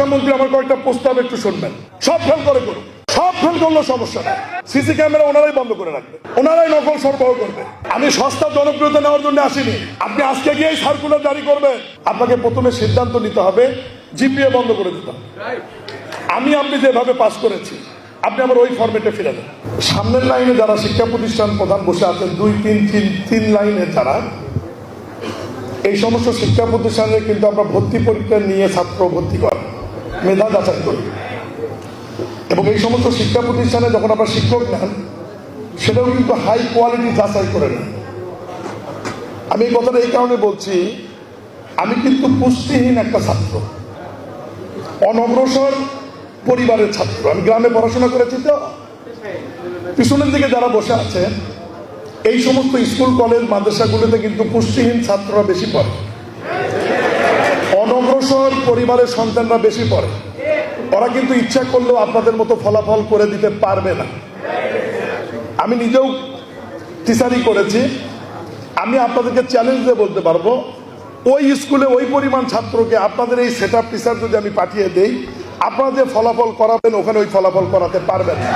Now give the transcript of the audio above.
শিক্ষামন্ত্রী আমার কয়েকটা প্রস্তাব একটু শুনবেন। সব ফেল করে করুন, সব ফেল করলো সমস্যা নেই। সিসি ক্যামেরা ওনারাই বন্ধ করে রাখবে, ওনারাই নকল সরবরাহ করবে। আমি সস্তা জনপ্রিয়তা নেওয়ার জন্য আসিনি। আপনি আজকে গিয়ে সার্কুলার জারি করবেন, আপনাকে প্রথমে সিদ্ধান্ত নিতে হবে জিপিএ বন্ধ করে দিতে হবে। আপনি যেভাবে পাস করেছি আপনি আবার ওই ফরম্যাটে ফিরে দেন। সামনের লাইনে যারা শিক্ষা প্রতিষ্ঠান প্রধান বসে আছেন, তিন লাইনে যারা, এই সমস্ত শিক্ষা প্রতিষ্ঠানে কিন্তু আমরা ভর্তি পরীক্ষা নিয়ে ছাত্র ভর্তি করি, মেধা যাচাই করি, এবং এই সমস্ত শিক্ষা প্রতিষ্ঠানে যখন আপনার শিক্ষক নেন সেটাও কিন্তু হাই কোয়ালিটি যাচাই করে নেন। আমি এই কথাটা এই কারণে বলছি, আমি কিন্তু পুষ্টিহীন একটা ছাত্র, অনগ্রসর পরিবারের ছাত্র। আমি গ্রামে পড়াশোনা করেছি। তো পিছনের দিকে যারা বসে আছেন, এই সমস্ত স্কুল কলেজ মাদ্রাসাগুলোতে কিন্তু পুষ্টিহীন ছাত্ররা বেশি পড়ে, অনগ্রসর পরিবারের সন্তানরা বেশি পড়ে। ওরা কিন্তু ইচ্ছা করলেও আপনাদের মতো ফলাফল করে দিতে পারবে না। আমি নিজেও টিচারই করেছি। আমি আপনাদেরকে চ্যালেঞ্জ দিয়ে বলতে পারবো, ওই স্কুলে ওই পরিমাণ ছাত্রকে আপনাদের এই সেট আপ টিচার যদি আমি পাঠিয়ে দেই, আপনারা যে ফলাফল করাবেন ওখানে ওই ফলাফল করাতে পারবেন না।